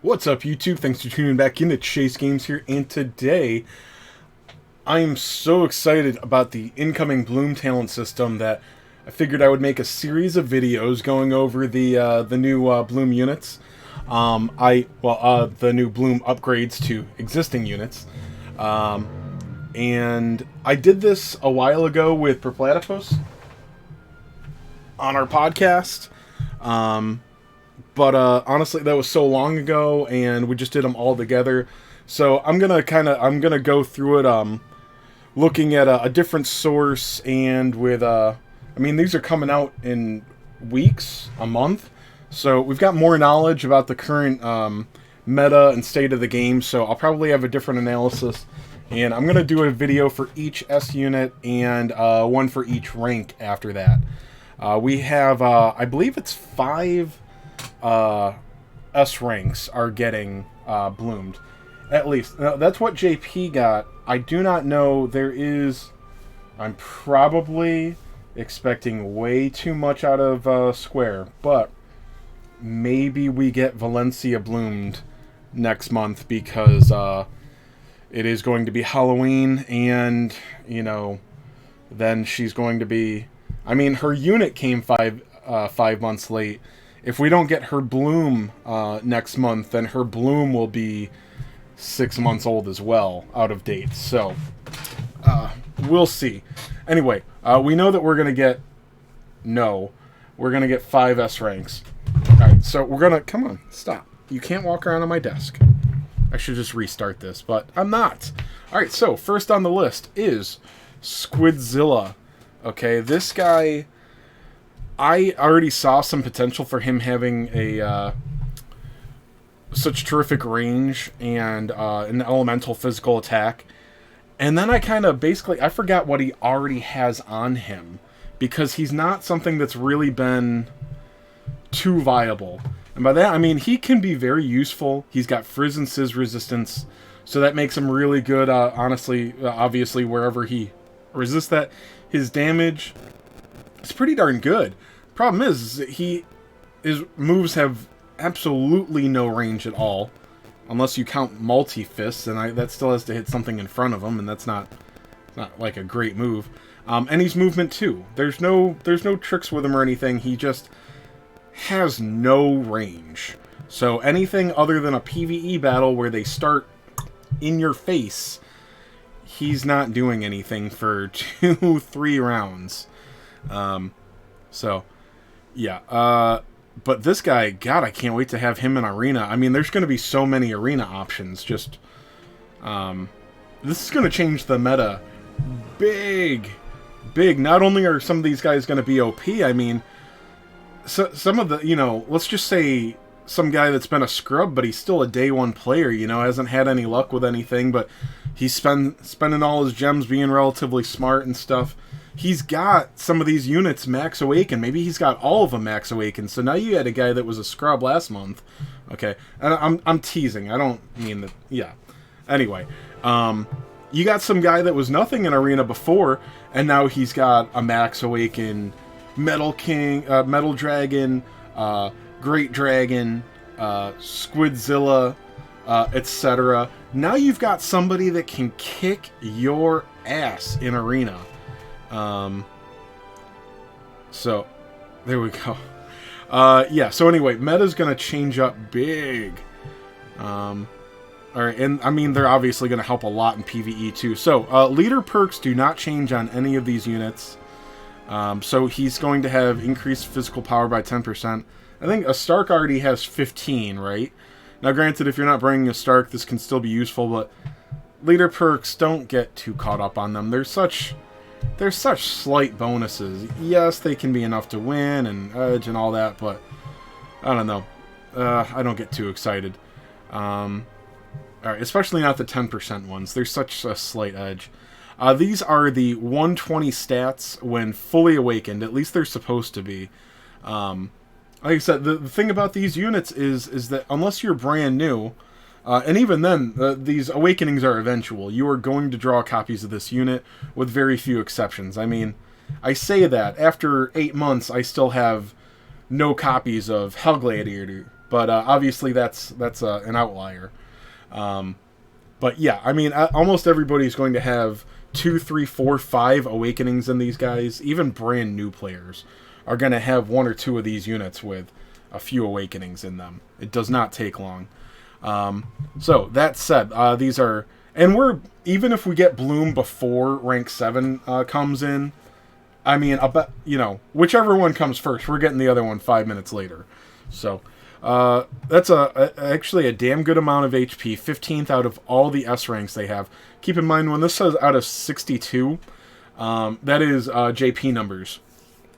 What's up, YouTube? Thanks for tuning back in to Chase Games here, and today I am so excited about the incoming Bloom talent system that I figured I would make a series of videos going over the new Bloom units. The new Bloom upgrades to existing units. And I did this a while ago with Perplatypus on our podcast. But honestly, that was so long ago, and we just did them all together. So I'm gonna go through it, looking at a different source, and with these are coming out in weeks, a month. So we've got more knowledge about the current meta and state of the game. So I'll probably have a different analysis, and I'm gonna do a video for each S unit and one for each rank after that. We have, I believe it's 5. S ranks are getting bloomed, at least. Now, that's what JP got. I do not know. I'm probably expecting way too much out of Square, but maybe we get Valencia bloomed next month because it is going to be Halloween, and then she's going to be. I mean, her unit came 5 months late. If we don't get her bloom next month, then her bloom will be 6 months old as well, out of date. So, we'll see. Anyway, we know that we're going to get... No. We're going to get 5 S ranks. Alright, so we're going to... Come on, stop. You can't walk around on my desk. I should just restart this, but I'm not. Alright, so first on the list is Squidzilla. Okay, this guy... I already saw some potential for him having such terrific range and an elemental physical attack. And then I I forgot what he already has on him, because he's not something that's really been too viable. And by that, I mean he can be very useful. He's got Frizz and Sizz resistance, so that makes him really good, obviously, wherever he resists that. His damage... It's pretty darn good. Problem is his moves have absolutely no range at all, unless you count multi-fists, and that still has to hit something in front of him, and that's not like a great move. And he's movement too. There's no tricks with him or anything. He just has no range. So anything other than a PvE battle where they start in your face, he's not doing anything for 2-3 rounds. But this guy, God, I can't wait to have him in Arena. I mean, there's going to be so many Arena options. This is going to change the meta big. Not only are some of these guys going to be OP, I mean, some of the, let's just say some guy that's been a scrub, but he's still a day one player, hasn't had any luck with anything, but he's spending all his gems being relatively smart and stuff. He's got some of these units max awaken. Maybe he's got all of them max awaken. So now you had a guy that was a scrub last month. Okay, and I'm teasing. I don't mean that. Yeah. Anyway, you got some guy that was nothing in Arena before, and now he's got a max awaken Metal King, Metal Dragon, Great Dragon, Squidzilla, etc. Now you've got somebody that can kick your ass in Arena. So there we go. So anyway, meta's gonna change up big. Alright, and I mean, they're obviously gonna help a lot in PvE too. So, leader perks do not change on any of these units. So he's going to have increased physical power by 10%. I think a Stark already has 15, right? Now granted, if you're not bringing a Stark, this can still be useful, but leader perks, don't get too caught up on them. They're such slight bonuses. Yes, they can be enough to win and edge and all that, but I don't know. I don't get too excited. Alright, especially not the 10% ones. They're such a slight edge. These are the 120 stats when fully awakened. At least they're supposed to be. Like I said, the thing about these units is that unless you're brand new, and even then, these awakenings are eventual. You are going to draw copies of this unit with very few exceptions. I mean, I say that. After 8 months, I still have no copies of Hell Gladiator, but obviously that's an outlier. But yeah, I mean, almost everybody's going to have 2, 3, 4, 5 awakenings in these guys. Even brand new players are going to have 1 or 2 of these units with a few awakenings in them. It does not take long. So that said, these are, and we're, even if we get Bloom before rank 7 comes in, I mean, I'll bet, you know, whichever one comes first, we're getting the other one 5 minutes later. So that's actually a damn good amount of HP, 15th out of all the S ranks they have. Keep in mind, when this says out of 62, that is JP numbers.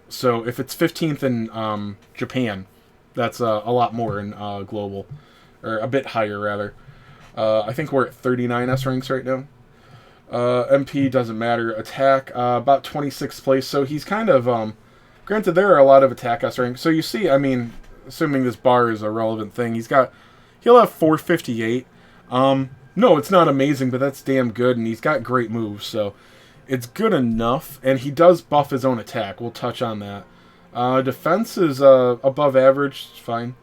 So if it's 15th in Japan, that's a lot more in global, or a bit higher rather. I think we're at 39 S ranks right now. MP doesn't matter. Attack, about 26th place. So he's kind of, granted there are a lot of attack S ranks. So you see, I mean, assuming this bar is a relevant thing, he'll have 458. No, it's not amazing, but that's damn good, and he's got great moves, so it's good enough. And he does buff his own attack. We'll touch on that. Defense is above average. It's fine.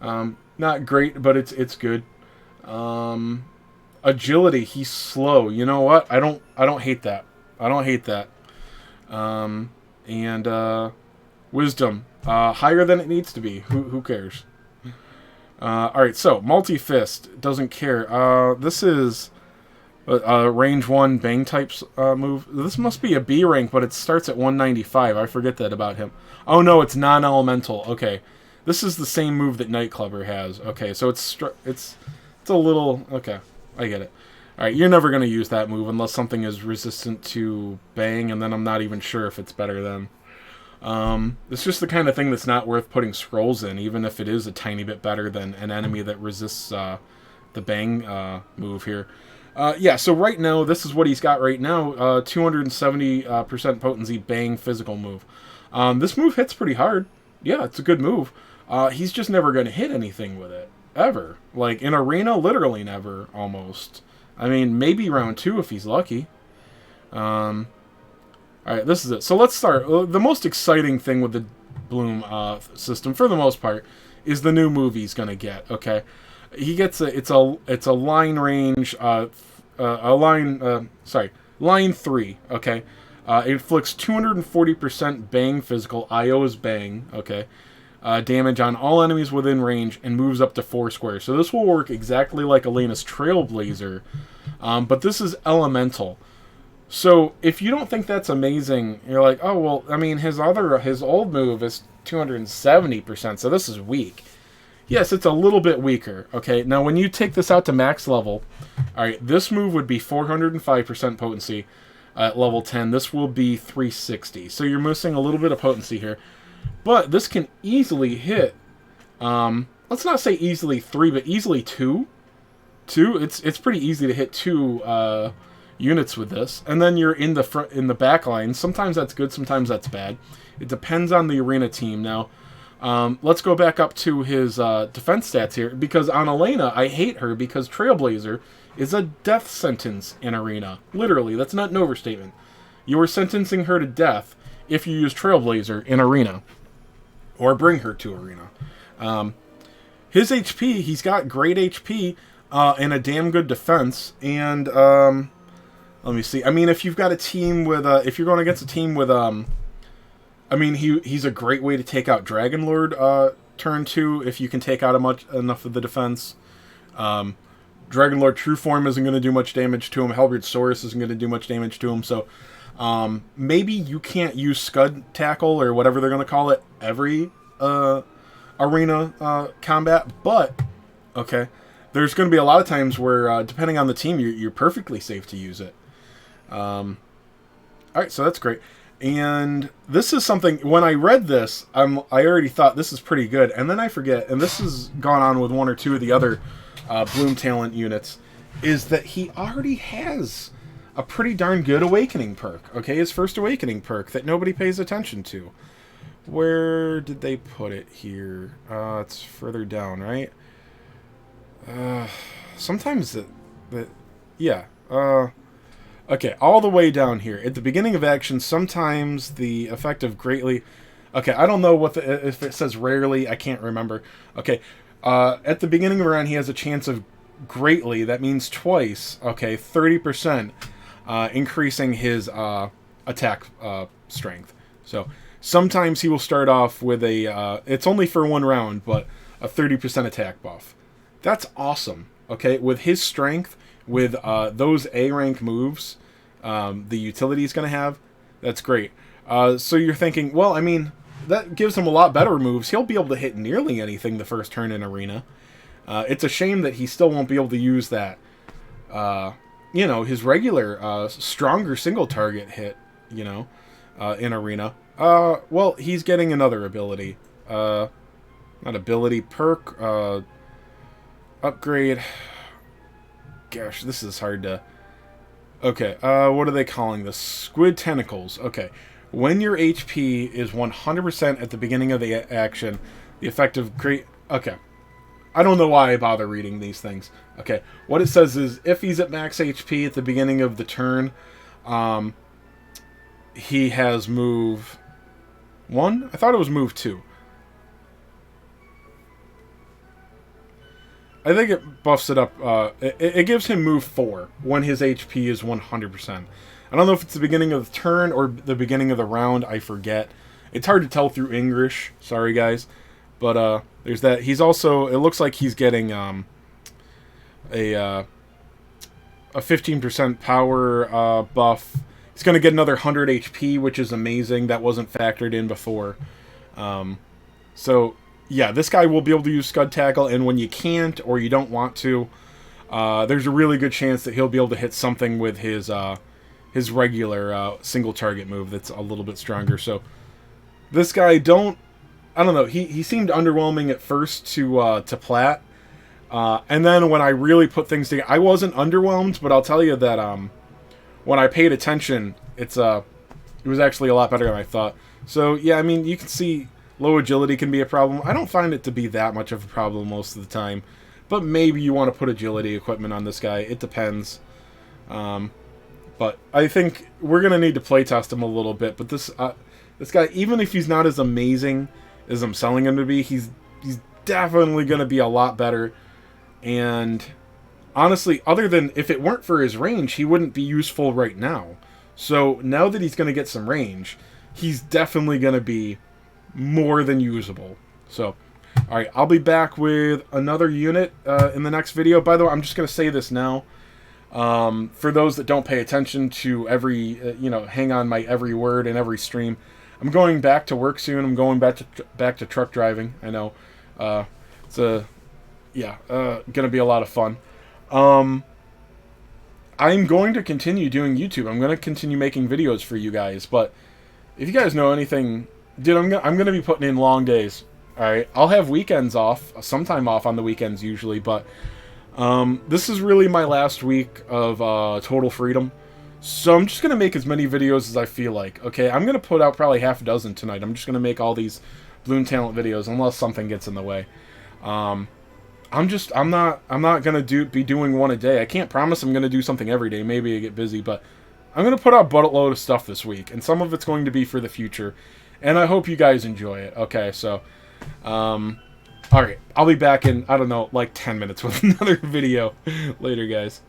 Not great, but it's good. Agility, he's slow. You know what? I don't hate that. I don't hate that. And wisdom, higher than it needs to be. Who cares? All right, so multi-fist, doesn't care. This is range 1 bang types move. This must be a B rank, but it starts at 195. I forget that about him. Oh no, it's non-elemental. Okay, this is the same move that Nightclubber has. Okay, so it's a little, okay, I get it. All right, you're never gonna use that move unless something is resistant to bang, and then I'm not even sure if it's better then. It's just the kind of thing that's not worth putting scrolls in, even if it is a tiny bit better than an enemy that resists the bang move here. Yeah, so right now, this is what he's got right now, 270% potency bang physical move. This move hits pretty hard. Yeah, it's a good move. He's just never going to hit anything with it, ever. Like, in Arena, literally never, almost. I mean, maybe round 2 if he's lucky. Alright, this is it. So let's start. The most exciting thing with the Bloom system, for the most part, is the new move he's going to get, okay? He gets it's a line range, line 3, okay? It inflicts 240% bang physical, IO is bang, okay? Damage on all enemies within range and moves up to 4 squares. So this will work exactly like Elena's Trailblazer, but this is elemental. So if you don't think that's amazing, you're like, oh well, I mean his old move is 270%, so this is weak. Yes, it's a little bit weaker. Okay, now when you take this out to max level, all right, this move would be 405% potency at level 10. This will be 360. So you're missing a little bit of potency here, but this can easily hit. Let's not say easily 3, but easily 2. It's pretty easy to hit 2. Units with this, and then you're in the back line. Sometimes that's good, sometimes that's bad. It depends on the arena team. Now, let's go back up to his defense stats here, because on Elena, I hate her because Trailblazer is a death sentence in arena. Literally, that's not an overstatement. You are sentencing her to death if you use Trailblazer in arena, or bring her to arena. His HP, he's got great HP and a damn good defense, and let me see. I mean, if you've got a team with, if you're going against a team with, I mean, he's a great way to take out Dragon Lord turn 2 if you can take out enough of the defense. Dragon Lord True Form isn't going to do much damage to him. Halberd Saurus isn't going to do much damage to him. So maybe you can't use Scud Tackle or whatever they're going to call it every arena combat, but okay, there's going to be a lot of times where depending on the team, you're perfectly safe to use it. Alright, so that's great. And this is something, when I read this, I already thought this is pretty good, and then I forget, and this has gone on with 1 or 2 of the other Bloom Talent units, is that he already has a pretty darn good Awakening perk, okay? His first Awakening perk that nobody pays attention to. Where did they put it here? It's further down, right? Sometimes yeah, okay, all the way down here. At the beginning of action, sometimes the effect of greatly... Okay, I don't know if it says rarely, I can't remember. Okay, At the beginning of a round, he has a chance of greatly, that means twice, okay, 30%, increasing his attack strength. So sometimes he will start off with a, it's only for one round, but a 30% attack buff. That's awesome, okay? With his strength, with those A-rank moves, the utility he's going to have, that's great. So you're thinking, well, I mean, that gives him a lot better moves. He'll be able to hit nearly anything the first turn in Arena. It's a shame that he still won't be able to use that, you know, his regular, stronger single target hit, you know, in Arena. Well, he's getting another ability. Not ability, perk, upgrade. Gosh, this is hard to... Okay, what are they calling this? Squid Tentacles. Okay. When your HP is 100% at the beginning of the action, the effective create... Okay. I don't know why I bother reading these things. Okay. What it says is, if he's at max HP at the beginning of the turn, he has move 1? I thought it was move 2. I think it buffs it up. It gives him move 4 when his HP is 100%. I don't know if it's the beginning of the turn or the beginning of the round. I forget. It's hard to tell through English. Sorry, guys. But there's that. He's also... It looks like he's getting a 15% power buff. He's going to get another 100 HP, which is amazing. That wasn't factored in before. So... Yeah, this guy will be able to use Scud Tackle, and when you can't or you don't want to, there's a really good chance that he'll be able to hit something with his regular single target move that's a little bit stronger. So this guy, I don't know. He seemed underwhelming at first to Plat, and then when I really put things together, I wasn't underwhelmed, but I'll tell you that when I paid attention, it was actually a lot better than I thought. So yeah, I mean, you can see. Low agility can be a problem. I don't find it to be that much of a problem most of the time. But maybe you want to put agility equipment on this guy. It depends. But I think we're going to need to playtest him a little bit. But this guy, even if he's not as amazing as I'm selling him to be, he's definitely going to be a lot better. And honestly, other than if it weren't for his range, he wouldn't be useful right now. So now that he's going to get some range, he's definitely going to be more than usable. So, alright, I'll be back with another unit in the next video. By the way, I'm just going to say this now. For those that don't pay attention to every, hang on my every word in every stream, I'm going back to work soon. I'm going back to truck driving. I know. It's going to be a lot of fun. I'm going to continue doing YouTube. I'm going to continue making videos for you guys. But if you guys know anything... Dude, I'm gonna be putting in long days. Alright, I'll have weekends off, sometime off on the weekends usually, but this is really my last week of total freedom. So I'm just gonna make as many videos as I feel like. Okay, I'm gonna put out probably half a dozen tonight. I'm just gonna make all these Bloon Talent videos unless something gets in the way. I'm not gonna be doing one a day. I can't promise I'm gonna do something every day. Maybe I get busy, but I'm gonna put out a buttload of stuff this week, and some of it's going to be for the future. And I hope you guys enjoy it. Okay, so, alright, I'll be back in, I don't know, like 10 minutes with another video. Later, guys.